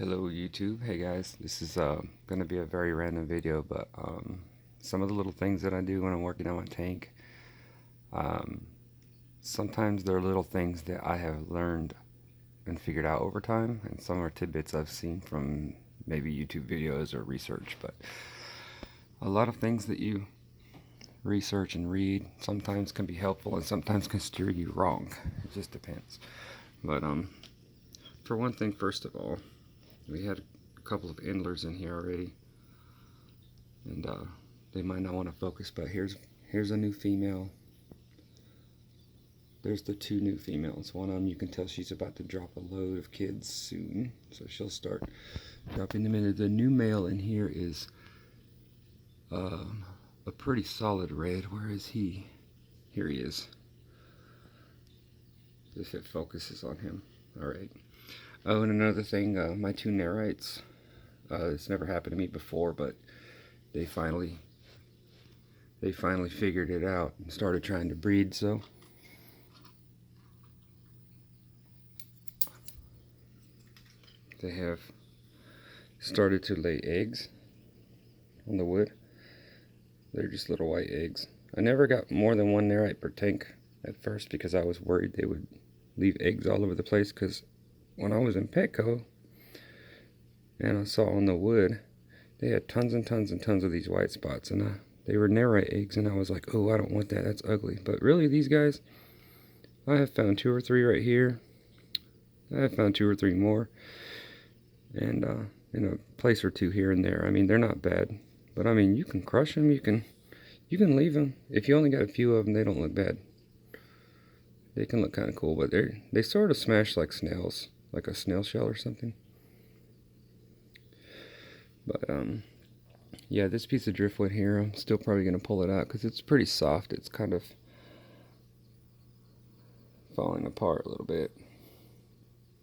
Hello YouTube. Hey guys, this is gonna be a very random video, but some of the little things that I do when I'm working on my tank, um, sometimes they're little things that I have learned and figured out over time, and some are tidbits I've seen from maybe YouTube videos or research. But a lot of things that you research and read sometimes can be helpful and sometimes can steer you wrong. It just depends. But for one thing, first of all, we had a couple of Endlers in here already, and they might not want to focus, but here's a new female. There's the two new females. One of them, you can tell she's about to drop a load of kids soon, so she'll start dropping them in. The new male in here is a pretty solid red. Where is he? Here he is. If it focuses on him. Alright. Oh, and another thing, my two nerites. It's never happened to me before, but they finally figured it out and started trying to breed. So they have started to lay eggs on the wood. They're just little white eggs. I never got more than one nerite per tank at first because I was worried they would leave eggs all over the place, because when I was in Petco and I saw on the wood they had tons and tons and tons of these white spots, and they were nerite eggs, and I was like, oh, I don't want that, that's ugly. But really, these guys, I have found two or three right here. I have found two or three more, and in a place or two here and there. I mean, they're not bad, but I mean, you can crush them, you can leave them. If you only got a few of them, they don't look bad. They can look kind of cool, but they sort of smash like snails, like a snail shell or something. But yeah, this piece of driftwood here, I'm still probably going to pull it out because it's pretty soft. It's kind of falling apart a little bit.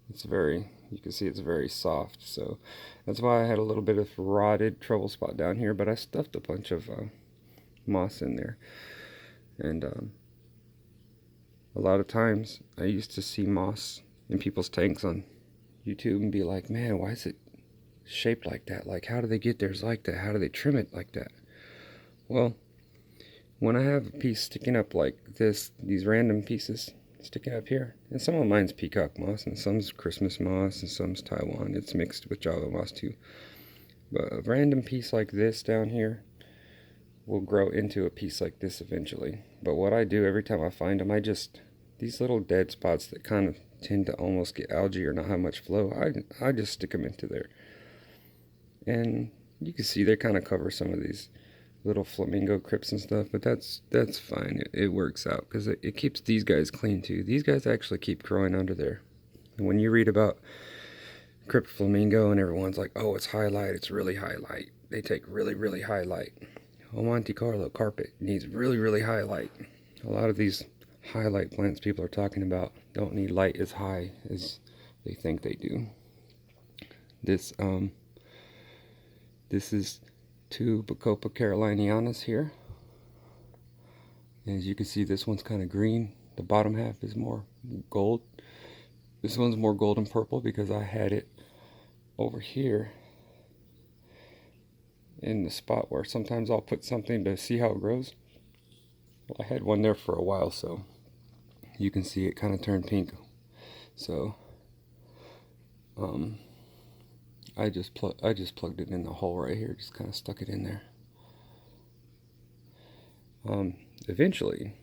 It's you can see it's very soft, so that's why I had a little bit of rotted trouble spot down here, but I stuffed a bunch of moss in there. And a lot of times I used to see moss in people's tanks on YouTube and be like, man, why is it shaped like that? Like, how do they get theirs like that? How do they trim it like that? Well, when I have a piece sticking up like this, these random pieces sticking up here, and some of mine's peacock moss, and some's Christmas moss, and some's Taiwan. It's mixed with Java moss too. But a random piece like this down here will grow into a piece like this eventually. But what I do every time I find them, these little dead spots that kind of tend to almost get algae or not have much flow, I just stick them into there. And you can see they kind of cover some of these little flamingo crypts and stuff, but that's fine. It works out because it keeps these guys clean too. These guys actually keep growing under there. And when you read about crypt flamingo and everyone's like, oh, it's highlight, it's really highlight. They take really, really high light. Oh, Monte Carlo carpet needs really, really high light. A lot of these highlight plants people are talking about don't need light as high as they think they do. This is two Bacopa carolinianus here. And as you can see, this one's kind of green. The bottom half is more gold. This one's more gold and purple because I had it over here in the spot where sometimes I'll put something to see how it grows. Well, I had one there for a while, so you can see it kind of turned pink. So I just plugged it in the hole right here, just kind of stuck it in there. Eventually,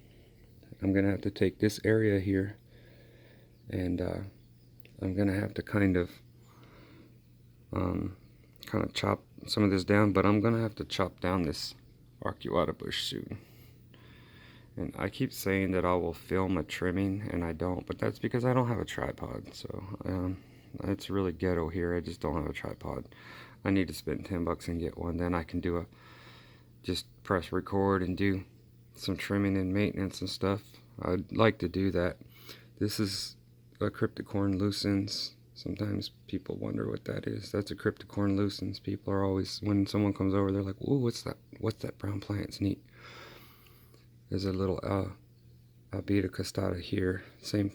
I'm gonna have to take this area here, and I'm gonna have to kind of chop some of this down. But I'm gonna have to chop down this arcuata bush soon. And I keep saying that I will film a trimming, and I don't, but that's because I don't have a tripod. So it's really ghetto here. I just don't have a tripod. I need to spend $10 and get one. Then I can just press record and do some trimming and maintenance and stuff. I'd like to do that. This is a cryptocorn lucens. Sometimes people wonder what that is. That's a cryptocorn lucens. People are always, when someone comes over, they're like, "Ooh, what's that? What's that brown plant? It's neat." There's a little Albida costata here. Same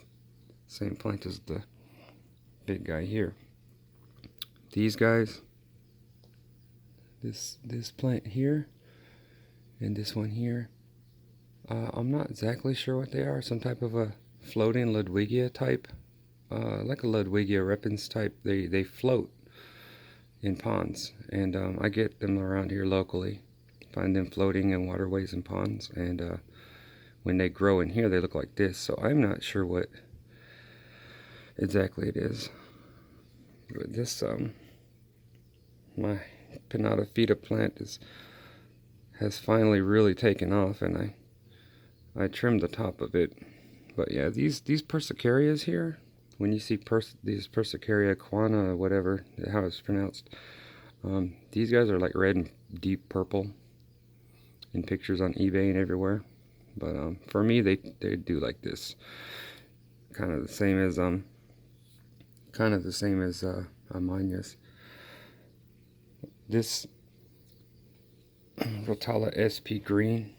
plant as the big guy here. these guys, this plant here and this one here, I'm not exactly sure what they are. Some type of a floating Ludwigia type, like a Ludwigia repens type. They float in ponds, and I get them around here locally. Find them floating in waterways and ponds, and when they grow in here, they look like this. So I'm not sure what exactly it is. But this my Pinata feta plant has finally really taken off, and I trimmed the top of it. But yeah, these persicarias here, when you see these persicaria quana, whatever how it's pronounced, these guys are like red and deep purple in pictures on eBay and everywhere. But for me, they do like this, kind of the same as Amanias. This Rotala SP green.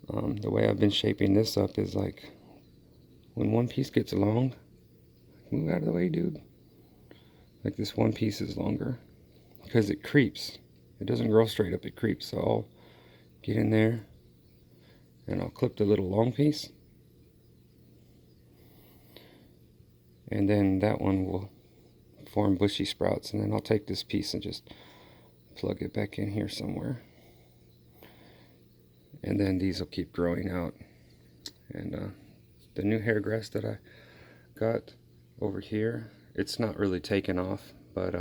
The way I've been shaping this up is like, when one piece gets long, move out of the way, dude. Like this one piece is longer because it creeps. It doesn't grow straight up, it creeps. So I'll get in there and I'll clip the little long piece, and then that one will form bushy sprouts, and then I'll take this piece and just plug it back in here somewhere, and then these will keep growing out. And the new hair grass that I got over here, it's not really taken off, but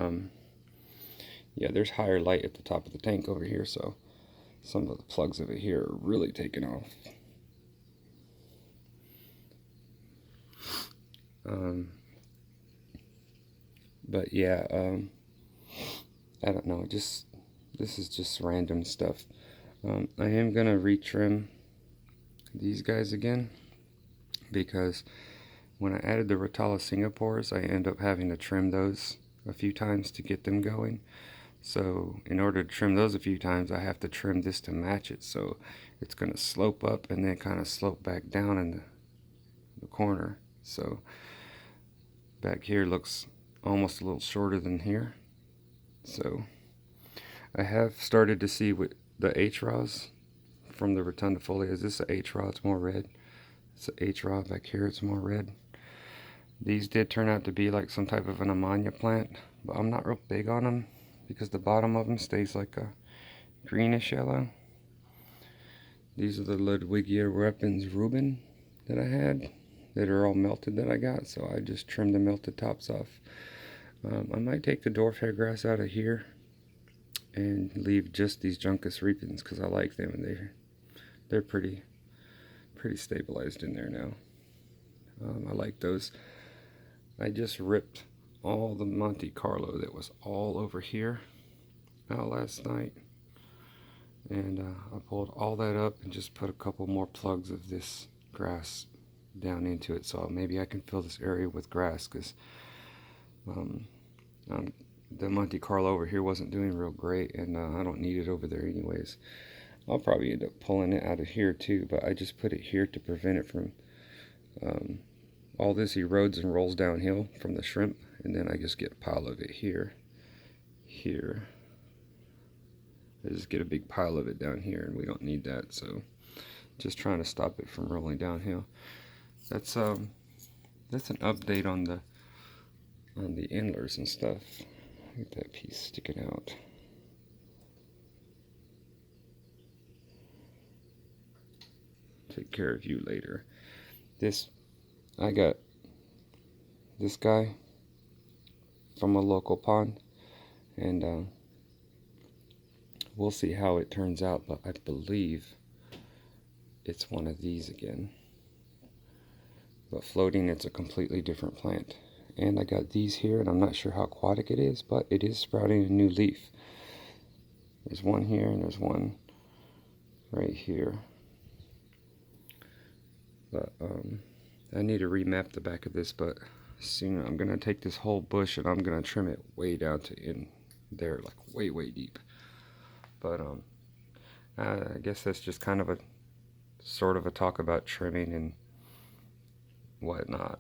yeah, there's higher light at the top of the tank over here, so some of the plugs of it here are really taking off. But yeah, I don't know, this is just random stuff. I am gonna retrim these guys again, because when I added the Rotala Singapores, I end up having to trim those a few times to get them going. So in order to trim those a few times, I have to trim this to match it. So it's going to slope up and then kind of slope back down in the corner. So back here looks almost a little shorter than here. So I have started to see with the H-Raws from the rotundifolia. Is this a H-Raw? It's more red. It's a H-Raw back here. It's more red. These did turn out to be like some type of an Amania plant, but I'm not real big on them because the bottom of them stays like a greenish yellow. These are the Ludwigia repens Reuben that I had that are all melted that I got, so I just trimmed the melted tops off. I might take the dwarf hair grass out of here and leave just these Juncus repens because I like them, and they're pretty stabilized in there now. I like those. I just ripped all the Monte Carlo that was all over here out last night, and I pulled all that up and just put a couple more plugs of this grass down into it, so maybe I can fill this area with grass, because the Monte Carlo over here wasn't doing real great, and I don't need it over there anyways. I'll probably end up pulling it out of here too, but I just put it here to prevent it from all this erodes and rolls downhill from the shrimp, and then I just get a pile of it here. I just get a big pile of it down here, and we don't need that, so just trying to stop it from rolling downhill. That's an update on the Endlers and stuff. Look at that piece sticking out. Take care of you later. I got this guy from a local pond, and we'll see how it turns out, but I believe it's one of these again. But floating, it's a completely different plant. And I got these here, and I'm not sure how aquatic it is, but it is sprouting a new leaf. There's one here, and there's one right here. But I need to remap the back of this, but soon I'm gonna take this whole bush and I'm gonna trim it way down to in there, like way deep. But I guess that's just kind of a sort of a talk about trimming and whatnot.